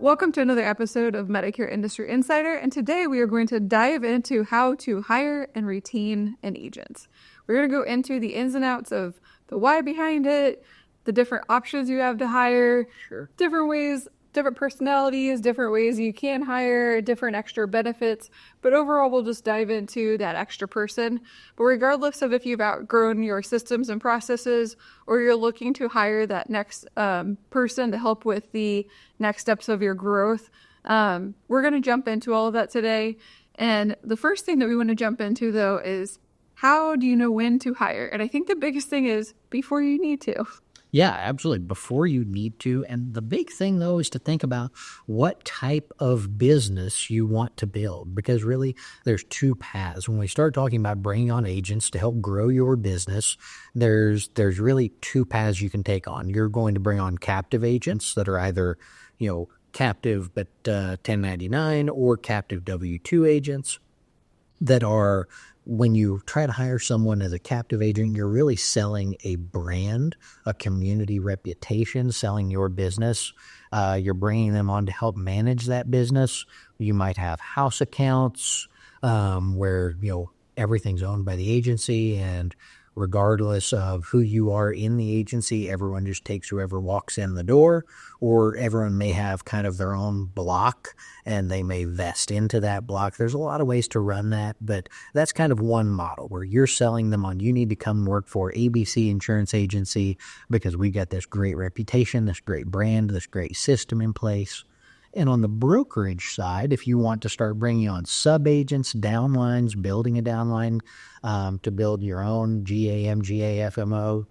Welcome to another episode of Medicare Industry Insider, and today we are going to dive into how to hire and retain an agent. We're going to go into the ins and outs of the why behind it, the different options you have to hire, different ways, different personalities, different ways you can hire, different extra benefits, but overall we'll just dive into that extra person. But regardless of if you've outgrown your systems and processes or you're looking to hire that next person to help with the next steps of your growth, we're going to jump into all of that today. And the first thing that we want to jump into though is, how do you know when to hire? And I think the biggest thing is before you need to. Yeah, absolutely. Before you need to. And the big thing, though, is to think about what type of business you want to build, because really there's two paths. When we start talking about bringing on agents to help grow your business, there's really two paths you can take on. You're going to bring on captive agents that are either, captive but 1099 or captive W-2 agents that are, when you try to hire someone as a captive agent, you're really selling a brand, a community reputation, selling your business. You're bringing them on to help manage that business. You might have house accounts where, everything's owned by the agency, and regardless of who you are in the agency, everyone just takes whoever walks in the door, or everyone may have kind of their own block and they may vest into that block. There's a lot of ways to run that, but that's kind of one model where you're selling them on, you need to come work for ABC Insurance Agency because we got this great reputation, this great brand, this great system in place. And on the brokerage side, if you want to start bringing on sub-agents, downlines, building a downline to build your own GAM, GAFMO,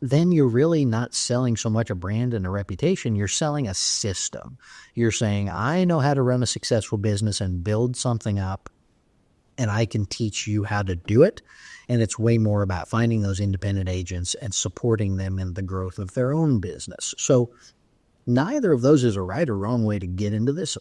then you're really not selling so much a brand and a reputation. You're selling a system. You're saying, I know how to run a successful business and build something up, and I can teach you how to do it. And it's way more about finding those independent agents and supporting them in the growth of their own business. So neither of those is a right or wrong way to get into this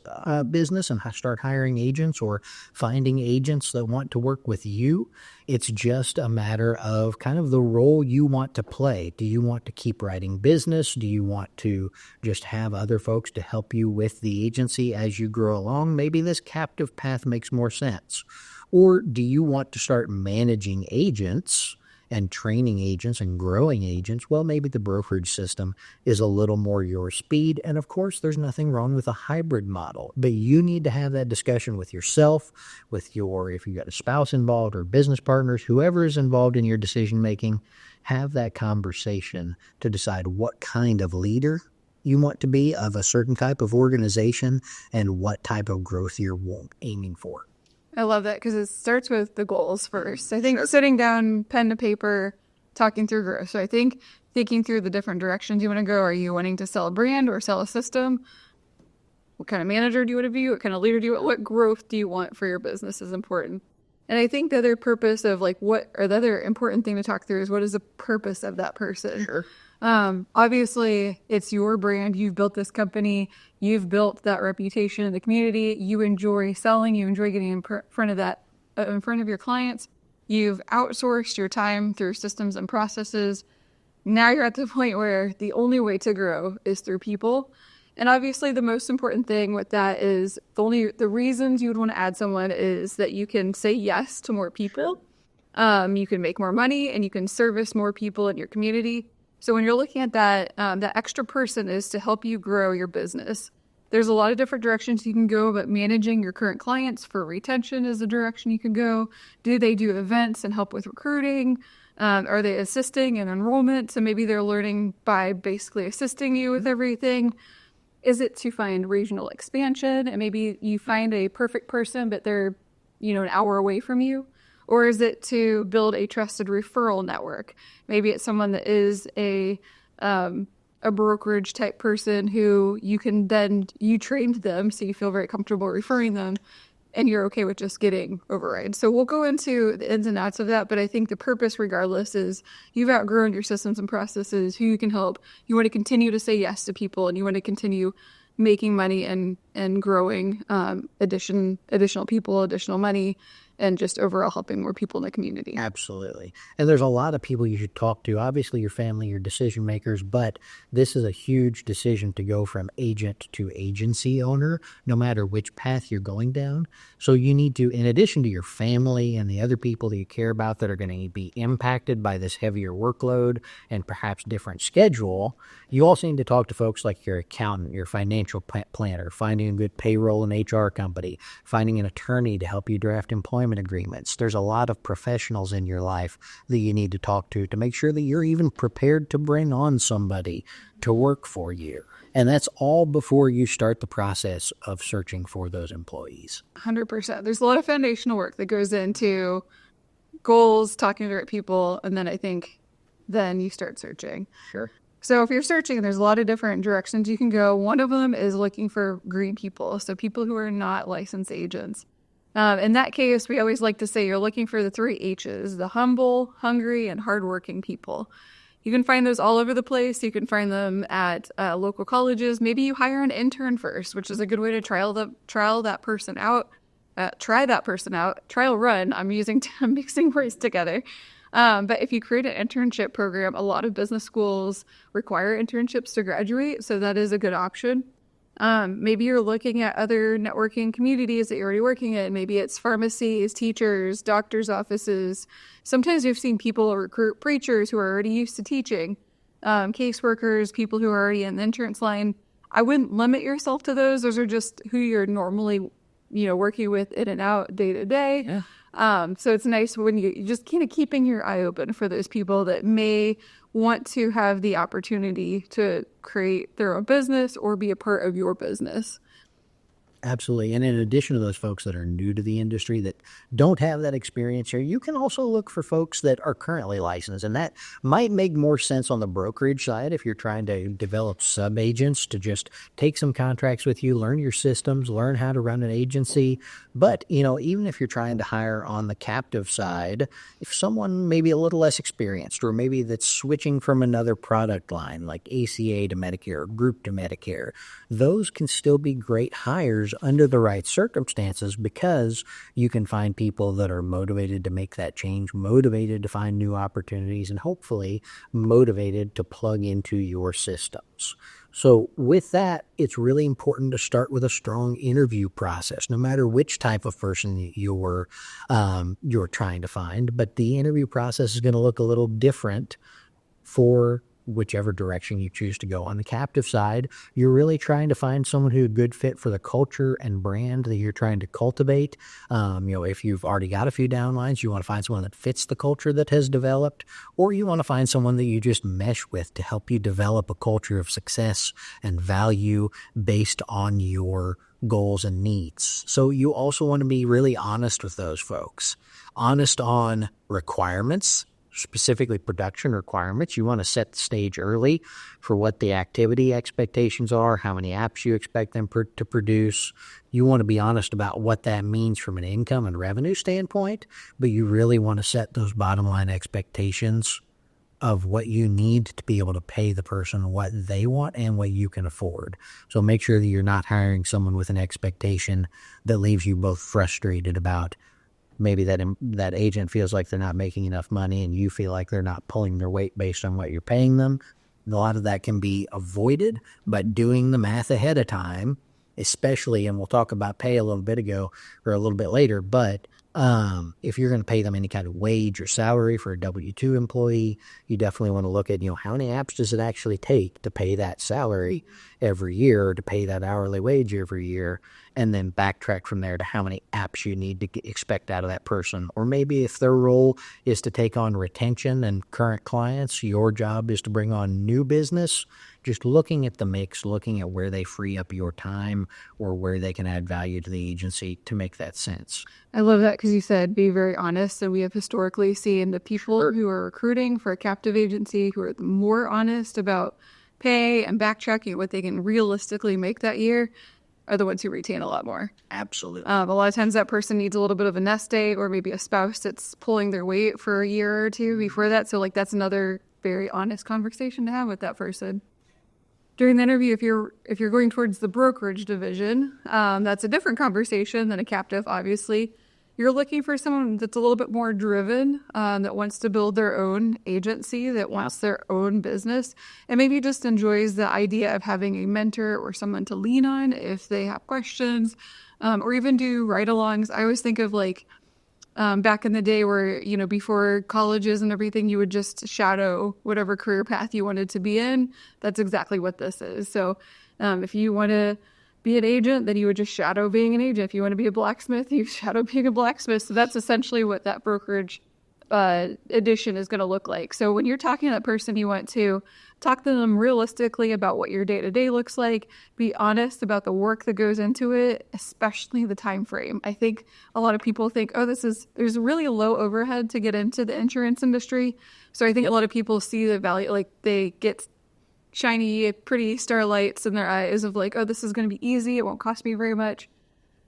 business and start hiring agents or finding agents that want to work with you. It's just a matter of kind of the role you want to play. Do you want to keep writing business? Do you want to just have other folks to help you with the agency as you grow along? Maybe this captive path makes more sense. Or do you want to start managing agents and training agents and growing agents? Well, maybe the brokerage system is a little more your speed. And of course, there's nothing wrong with a hybrid model, but you need to have that discussion with yourself, if you got a spouse involved or business partners, whoever is involved in your decision-making, have that conversation to decide what kind of leader you want to be of a certain type of organization and what type of growth you're aiming for. I love that because it starts with the goals first. I think sitting down, pen to paper, talking through growth. So I think thinking through the different directions you want to go. Are you wanting to sell a brand or sell a system? What kind of manager do you want to be? What kind of leader do you want? What growth do you want for your business is important. And I think the other purpose of the other important thing to talk through is, what is the purpose of that person? Sure. Obviously, it's your brand. You've built this company. You've built that reputation in the community. You enjoy selling. You enjoy getting in front of your clients. You've outsourced your time through systems and processes. Now you're at the point where the only way to grow is through people. And obviously, the most important thing with that is the reasons you would want to add someone is that you can say yes to more people. You can make more money and you can service more people in your community. So when you're looking at that, that extra person is to help you grow your business. There's a lot of different directions you can go, but managing your current clients for retention is a direction you can go. Do they do events and help with recruiting? Are they assisting in enrollment? So maybe they're learning by basically assisting you with everything. Is it to find regional expansion? And maybe you find a perfect person, but they're, an hour away from you. Or is it to build a trusted referral network? Maybe it's someone that is a brokerage type person who you trained them, so you feel very comfortable referring them, and you're okay with just getting overrides. So we'll go into the ins and outs of that, but I think the purpose regardless is you've outgrown your systems and processes, who you can help. You want to continue to say yes to people, and you want to continue making money and growing additional people, additional money. and just overall helping more people in the community. Absolutely. And there's a lot of people you should talk to. Obviously, your family, your decision makers, but this is a huge decision to go from agent to agency owner, no matter which path you're going down. So you need to, in addition to your family and the other people that you care about that are going to be impacted by this heavier workload and perhaps different schedule, you also need to talk to folks like your accountant, your financial planner, finding a good payroll and HR company, finding an attorney to help you draft employment agreements. There's a lot of professionals in your life that you need to talk to make sure that you're even prepared to bring on somebody to work for you. And that's all before you start the process of searching for those employees. 100%. There's a lot of foundational work that goes into goals, talking to the right people, and then I think then you start searching. Sure. So if you're searching, there's a lot of different directions you can go. One of them is looking for green people, so people who are not licensed agents. In that case, we always like to say you're looking for the 3 H's, the humble, hungry, and hardworking people. You can find those all over the place. You can find them at local colleges. Maybe you hire an intern first, which is a good way to trial that person out. Try that person out. Trial run. I'm mixing words together. But if you create an internship program, a lot of business schools require internships to graduate, so that is a good option. Maybe you're looking at other networking communities that you're already working in. Maybe it's pharmacies, teachers, doctors' offices. Sometimes you've seen people recruit preachers who are already used to teaching, caseworkers, people who are already in the insurance line. I wouldn't limit yourself to those. Those are just who you're normally, working with in and out day to day. Yeah. So it's nice when you just kind of keeping your eye open for those people that may want to have the opportunity to create their own business or be a part of your business. Absolutely. And in addition to those folks that are new to the industry that don't have that experience here, you can also look for folks that are currently licensed. And that might make more sense on the brokerage side if you're trying to develop sub-agents to just take some contracts with you, learn your systems, learn how to run an agency. But, even if you're trying to hire on the captive side, if someone maybe a little less experienced or maybe that's switching from another product line like ACA to Medicare or group to Medicare, those can still be great hires under the right circumstances because you can find people that are motivated to make that change, motivated to find new opportunities, and hopefully motivated to plug into your systems. So with that, it's really important to start with a strong interview process, no matter which type of person you're trying to find. But the interview process is going to look a little different for whichever direction you choose to go. On the captive side, you're really trying to find someone who's a good fit for the culture and brand that you're trying to cultivate. If you've already got a few downlines, you want to find someone that fits the culture that has developed, or you want to find someone that you just mesh with to help you develop a culture of success and value based on your goals and needs. So you also want to be really honest with those folks, honest on requirements, specifically production requirements. You want to set the stage early for what the activity expectations are, how many apps you expect them to produce. You want to be honest about what that means from an income and revenue standpoint, but you really want to set those bottom line expectations of what you need to be able to pay the person what they want and what you can afford. So make sure that you're not hiring someone with an expectation that leaves you both frustrated about maybe that agent feels like they're not making enough money and you feel like they're not pulling their weight based on what you're paying them. A lot of that can be avoided, but doing the math ahead of time, especially, and we'll talk about pay a little bit later, but if you're going to pay them any kind of wage or salary for a W-2 employee, you definitely want to look at, how many apps does it actually take to pay that salary every year or to pay that hourly wage every year, and then backtrack from there to how many apps you need to expect out of that person. Or maybe if their role is to take on retention and current clients, your job is to bring on new business. Just looking at the mix, looking at where they free up your time or where they can add value to the agency to make that sense. I love that because you said be very honest. And we have historically seen the people who are recruiting for a captive agency who are more honest about pay and backtracking what they can realistically make that year are the ones who retain a lot more. Absolutely. A lot of times that person needs a little bit of a nest egg or maybe a spouse that's pulling their weight for a year or two before that. So that's another very honest conversation to have with that person. During the interview, if you're going towards the brokerage division, that's a different conversation than a captive, obviously. you're looking for someone that's a little bit more driven, that wants to build their own agency, that wants their own business, and maybe just enjoys the idea of having a mentor or someone to lean on if they have questions, or even do ride-alongs. I always think of like back in the day where, before colleges and everything, you would just shadow whatever career path you wanted to be in. That's exactly what this is. So if you want to be an agent, then you would just shadow being an agent. If you want to be a blacksmith, you shadow being a blacksmith. So that's essentially what that brokerage edition is going to look like. So when you're talking to that person, you want to talk to them realistically about what your day-to-day looks like. Be honest about the work that goes into it, especially the time frame. I think a lot of people think, there's really low overhead to get into the insurance industry. So I think a lot of people see the value, like they get shiny, pretty starlights in their eyes of like, this is going to be easy. It won't cost me very much.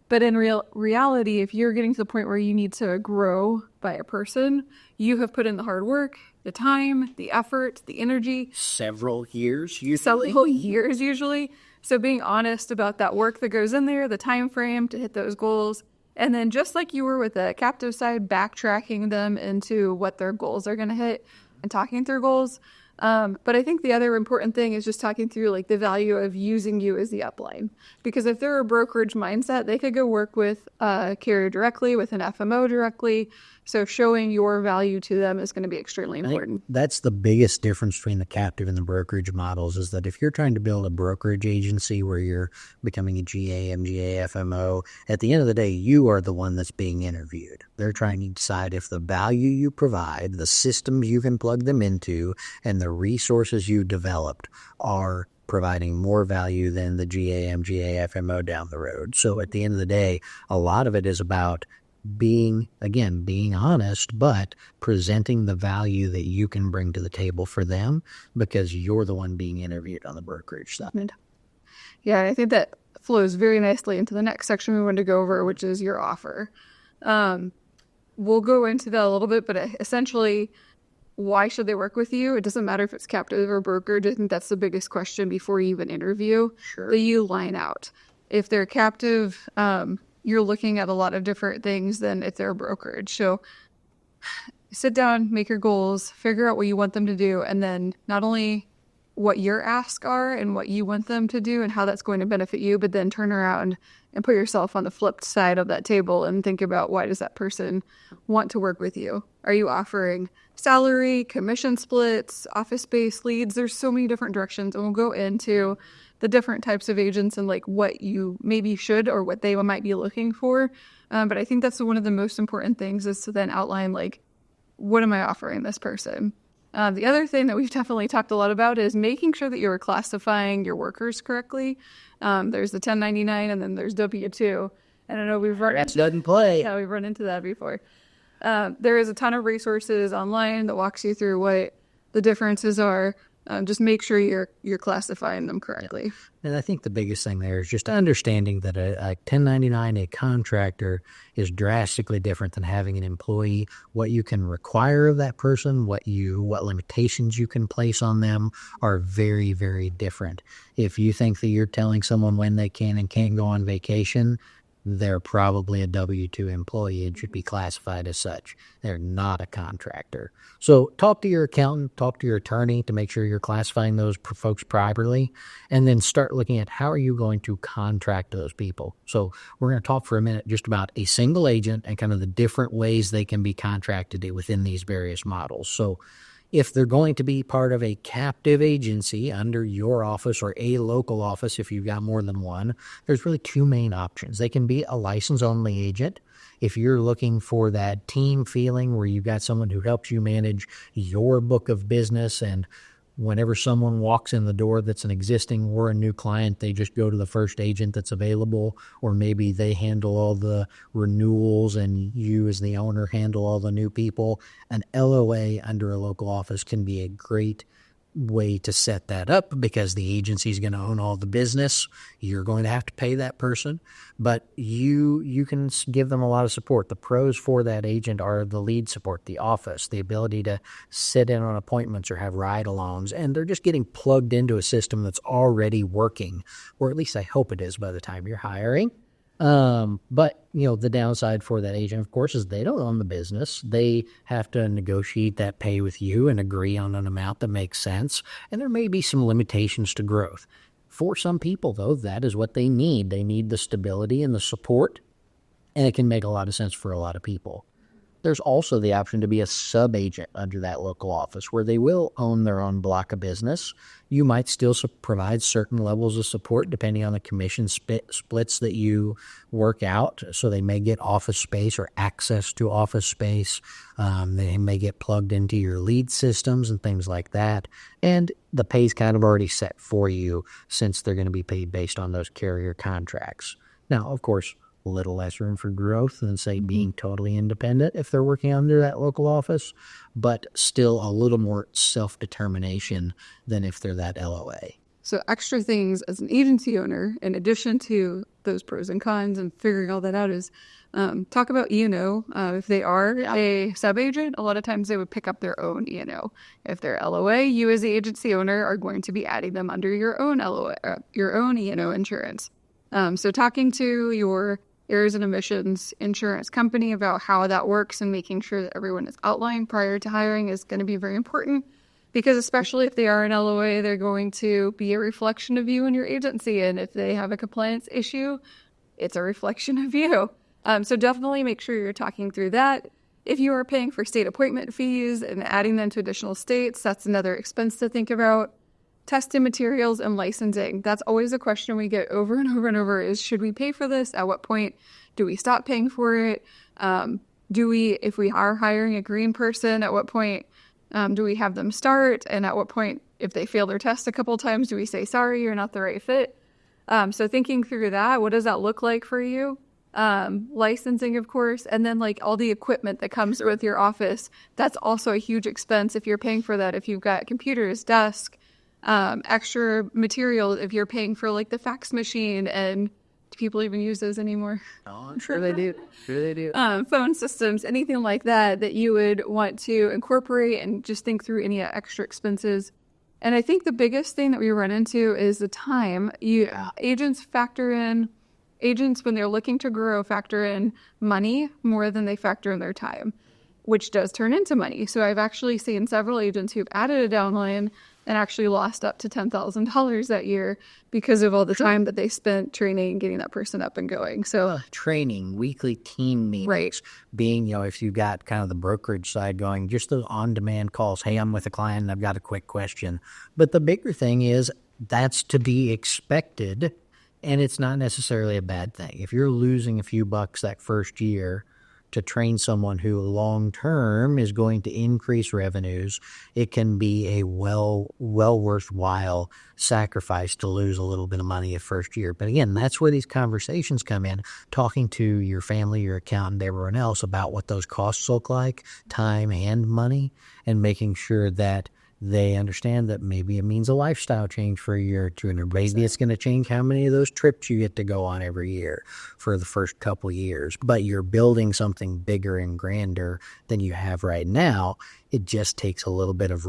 But in reality, if you're getting to the point where you need to grow by a person, you have put in the hard work, the time, the effort, the energy. Several years usually. Several years usually. So being honest about that work that goes in there, the time frame to hit those goals. And then just like you were with the captive side, backtracking them into what their goals are going to hit and talking through goals. But I think the other important thing is just talking through like the value of using you as the upline. Because if they're a brokerage mindset, they could go work with a carrier directly, with an FMO directly. So showing your value to them is going to be extremely important. That's the biggest difference between the captive and the brokerage models, is that if you're trying to build a brokerage agency where you're becoming a GA, MGA, FMO, at the end of the day, you are the one that's being interviewed. They're trying to decide if the value you provide, the systems you can plug them into, and the resources you developed are providing more value than the GA, MGA, FMO down the road. So at the end of the day, a lot of it is about being honest, but presenting the value that you can bring to the table for them, because you're the one being interviewed on the brokerage side. Yeah, I think that flows very nicely into the next section we want to go over, which is your offer. We'll go into that a little bit, but essentially, why should they work with you? It doesn't matter if it's captive or brokerage. I think that's the biggest question before you even interview. Sure. That you line out. If they're captive, you're looking at a lot of different things than if they're a brokerage. So sit down, make your goals, figure out what you want them to do, and then not only what your asks are and what you want them to do and how that's going to benefit you, but then turn around and put yourself on the flipped side of that table and think about, why does that person want to work with you? Are you offering salary, commission splits, office-based leads? There's so many different directions, and we'll go into the different types of agents and like what you maybe should or what they might be looking for. But I think that's one of the most important things, is to then outline like, what am I offering this person? The other thing that we've definitely talked a lot about is making sure that you're classifying your workers correctly. There's the 1099 and then there's W-2. And I know we've run we've run into that before. There is a ton of resources online that walks you through what the differences are. Just make sure you're classifying them correctly. And I think the biggest thing there is just understanding that a 1099, a contractor, is drastically different than having an employee. What you can require of that person, what limitations you can place on them are very, very different. If you think that you're telling someone when they can and can't go on vacation, they're probably a W-2 employee and should be classified as such. They're not a contractor. So talk to your accountant, talk to your attorney to make sure you're classifying those folks properly, and then start looking at how are you going to contract those people. So we're going to talk for a minute just about a single agent and kind of the different ways they can be contracted within these various models. So if they're going to be part of a captive agency under your office or a local office, if you've got more than one, there's really two main options. They can be a license-only agent. If you're looking for that team feeling where you've got someone who helps you manage your book of business, and whenever someone walks in the door that's an existing or a new client, they just go to the first agent that's available, or maybe they handle all the renewals and you as the owner handle all the new people. An LOA under a local office can be a great way to set that up, because the agency is going to own all the business. You're going to have to pay that person, but you can give them a lot of support. The pros for that agent are the lead support, the office, the ability to sit in on appointments or have ride-alongs, and they're just getting plugged into a system that's already working, or at least I hope it is by the time you're hiring. But the downside for that agent, of course, is they don't own the business. They have to negotiate that pay with you and agree on an amount that makes sense. And there may be some limitations to growth. For some people, though, that is what they need. They need the stability and the support, and it can make a lot of sense for a lot of people. There's also the option to be a sub-agent under that local office where they will own their own block of business. You might still provide certain levels of support depending on the commission splits that you work out. So they may get office space or access to office space. They may get plugged into your lead systems and things like that. And the pay's kind of already set for you since they're going to be paid based on those carrier contracts. Now, of course, a little less room for growth than, say, being totally independent if they're working under that local office, but still a little more self-determination than if they're that LOA. So extra things as an agency owner, in addition to those pros and cons and figuring all that out, is talk about E&O. If they are a sub-agent, a lot of times they would pick up their own E&O. If they're LOA, you as the agency owner are going to be adding them under your own LOA, your own E&O insurance. So talking to your errors and omissions insurance company about how that works and making sure that everyone is outlined prior to hiring is going to be very important, because especially if they are an LOA, they're going to be a reflection of you and your agency. And if they have a compliance issue, it's a reflection of you. So definitely make sure you're talking through that. If you are paying for state appointment fees and adding them to additional states, that's another expense to think about. Testing materials and licensing. That's always a question we get over and over and over is, should we pay for this? At what point do we stop paying for it? If we are hiring a green person, at what point do we have them start? And at what point, if they fail their test a couple times, do we say, sorry, you're not the right fit? So thinking through that, what does that look like for you? Licensing, of course, and then like all the equipment that comes with your office. That's also a huge expense if you're paying for that. If you've got computers, desk, extra material, if you're paying for like the fax machine, and do people even use those anymore? Oh, I'm sure they do. Phone systems, anything like that you would want to incorporate, and just think through any extra expenses. And I think the biggest thing that we run into is the time. Agents, when they're looking to grow, factor in money more than they factor in their time, which does turn into money. So I've actually seen several agents who've added a downline and actually lost up to $10,000 that year because of all the time that they spent training and getting that person up and going. So training, weekly team meetings, right. Being, if you've got kind of the brokerage side going, just the on-demand calls. Hey, I'm with a client and I've got a quick question. But the bigger thing is that's to be expected, and it's not necessarily a bad thing. If you're losing a few bucks that first year to train someone who long-term is going to increase revenues, it can be a well worthwhile sacrifice to lose a little bit of money the first year. But again, that's where these conversations come in, talking to your family, your accountant, everyone else about what those costs look like, time and money, and making sure that they understand that maybe it means a lifestyle change for a year or two, and maybe it's going to change how many of those trips you get to go on every year for the first couple years. But you're building something bigger and grander than you have right now. It just takes a little bit of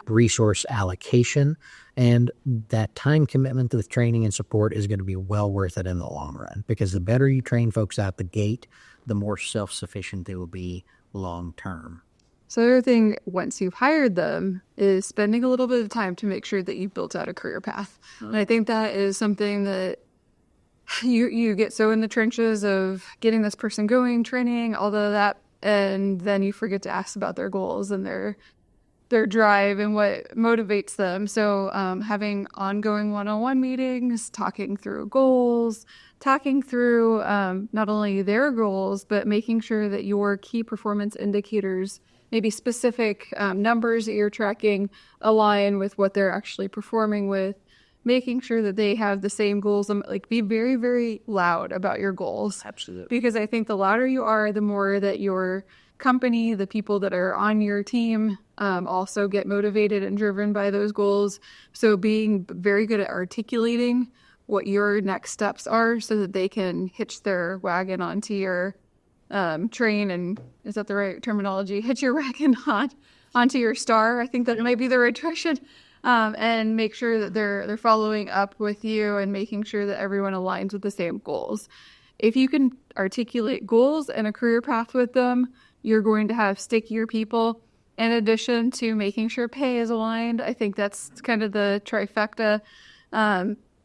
resource allocation, and that time commitment to the training and support is going to be well worth it in the long run, because the better you train folks out the gate, the more self-sufficient they will be long term. So the other thing, once you've hired them, is spending a little bit of time to make sure that you've built out a career path. And I think that is something that you get so in the trenches of getting this person going, training, all of that, and then you forget to ask about their goals and their drive and what motivates them. So having ongoing one-on-one meetings, talking through goals, talking through not only their goals, but making sure that your key performance indicators, maybe specific numbers that you're tracking, align with what they're actually performing with, making sure that they have the same goals, and like be very, very loud about your goals. Absolutely. Because I think the louder you are, the more that your company, the people that are on your team, also get motivated and driven by those goals. So being very good at articulating what your next steps are so that they can hitch their wagon onto your train, and is that the right terminology? Hitch your wagon onto your star. I think that might be the right direction. And make sure that they're following up with you and making sure that everyone aligns with the same goals. If you can articulate goals and a career path with them, you're going to have stickier people. In addition to making sure pay is aligned, I think that's kind of the trifecta.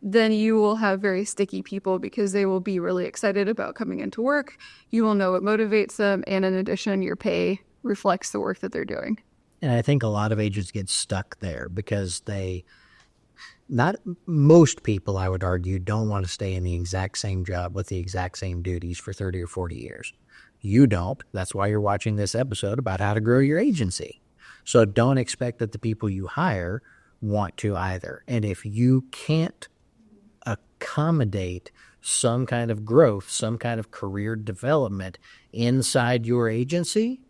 Then you will have very sticky people because they will be really excited about coming into work. You will know what motivates them. And in addition, your pay reflects the work that they're doing. And I think a lot of agents get stuck there because not most people, I would argue, don't want to stay in the exact same job with the exact same duties for 30 or 40 years. You don't. That's why you're watching this episode about how to grow your agency. So don't expect that the people you hire want to either. And if you can't accommodate some kind of growth, some kind of career development inside your agency,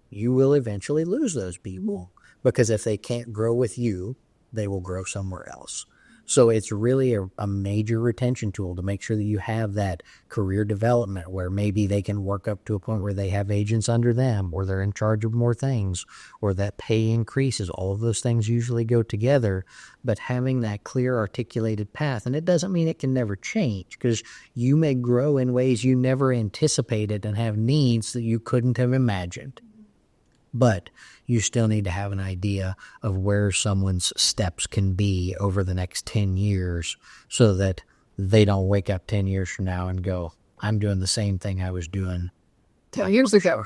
you will eventually lose those people, because if they can't grow with you, they will grow somewhere else. So it's really a major retention tool to make sure that you have that career development where maybe they can work up to a point where they have agents under them, or they're in charge of more things, or that pay increases. All of those things usually go together, but having that clear articulated path, and it doesn't mean it can never change, because you may grow in ways you never anticipated and have needs that you couldn't have imagined. But you still need to have an idea of where someone's steps can be over the next 10 years so that they don't wake up 10 years from now and go, I'm doing the same thing I was doing 10 years ago.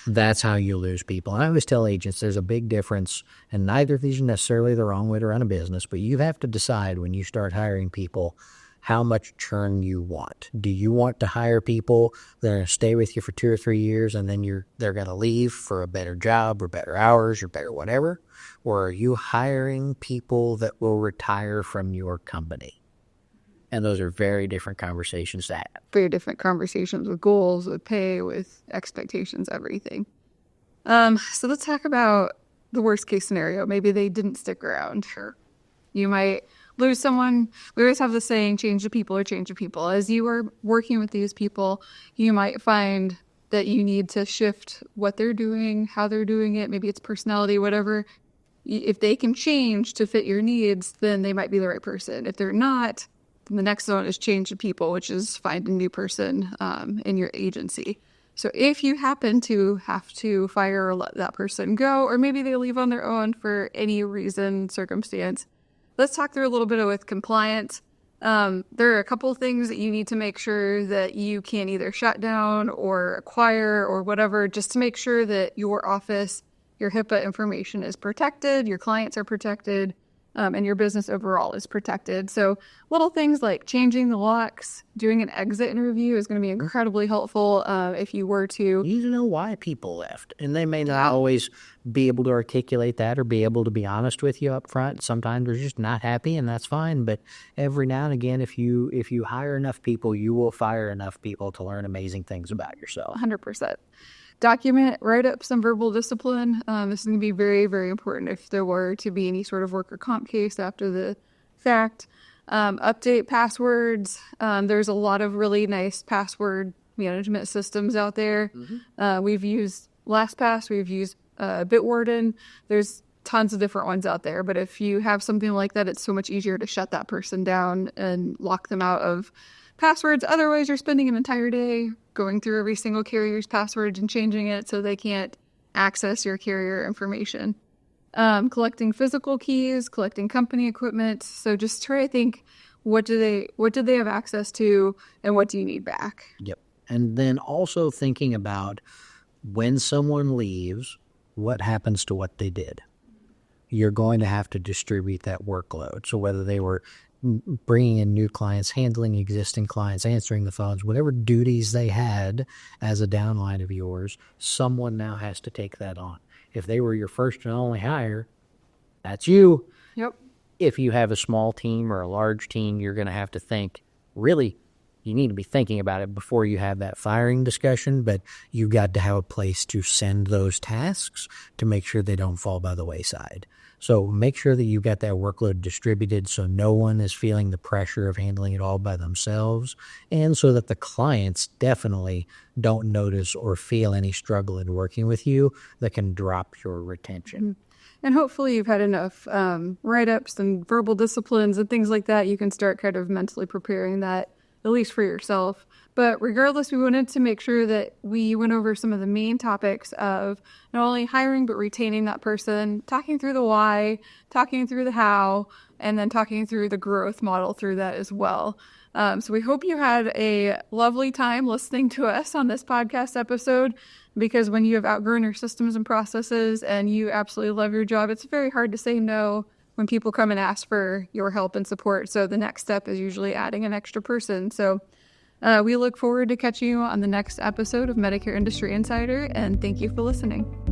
That's how you lose people. And I always tell agents there's a big difference, and neither of these are necessarily the wrong way to run a business, but you have to decide when you start hiring people how much churn you want. Do you want to hire people that are going to stay with you for 2 or 3 years and then they're going to leave for a better job or better hours or better whatever? Or are you hiring people that will retire from your company? And those are very different conversations to have. Very different conversations with goals, with pay, with expectations, everything. So let's talk about the worst case scenario. Maybe they didn't stick around. Sure. You might lose someone. We always have the saying, change the people or change the people. As you are working with these people, you might find that you need to shift what they're doing, how they're doing it. Maybe it's personality, whatever. If they can change to fit your needs, then they might be the right person. If they're not, then the next one is change the people, which is find a new person in your agency. So if you happen to have to fire or let that person go, or maybe they leave on their own for any reason, circumstance, let's talk through a little bit with compliance. There are a couple of things that you need to make sure that you can either shut down or acquire or whatever, just to make sure that your office, your HIPAA information is protected, your clients are protected, and your business overall is protected. So little things like changing the locks, doing an exit interview is going to be incredibly helpful if you were to. You need to know why people left, and they may not always be able to articulate that or be able to be honest with you up front. Sometimes they're just not happy, and that's fine. But every now and again, if you hire enough people, you will fire enough people to learn amazing things about yourself. 100%. Document, write up some verbal discipline. This is going to be very, very important if there were to be any sort of worker comp case after the fact. Update passwords. There's a lot of really nice password management systems out there. Mm-hmm. We've used LastPass. We've used Bitwarden. There's tons of different ones out there. But if you have something like that, it's so much easier to shut that person down and lock them out of passwords. Otherwise, you're spending an entire day going through every single carrier's passwords and changing it so they can't access your carrier information. Collecting physical keys, collecting company equipment. So just try to think, what do they have access to, and what do you need back? Yep. And then also thinking about when someone leaves, what happens to what they did. You're going to have to distribute that workload. So whether they were bringing in new clients, handling existing clients, answering the phones, whatever duties they had as a downline of yours, someone now has to take that on. If they were your first and only hire, that's you. Yep. If you have a small team or a large team, you're going to have to think, really, you need to be thinking about it before you have that firing discussion, but you've got to have a place to send those tasks to make sure they don't fall by the wayside. So make sure that you've got that workload distributed so no one is feeling the pressure of handling it all by themselves, and so that the clients definitely don't notice or feel any struggle in working with you that can drop your retention. And hopefully you've had enough write-ups and verbal disciplines and things like that. You can start kind of mentally preparing that at least for yourself. But regardless, we wanted to make sure that we went over some of the main topics of not only hiring, but retaining that person, talking through the why, talking through the how, and then talking through the growth model through that as well. So we hope you had a lovely time listening to us on this podcast episode, because when you have outgrown your systems and processes and you absolutely love your job, it's very hard to say no when people come and ask for your help and support. So the next step is usually adding an extra person. So we look forward to catching you on the next episode of Medicare Industry Insider, and thank you for listening.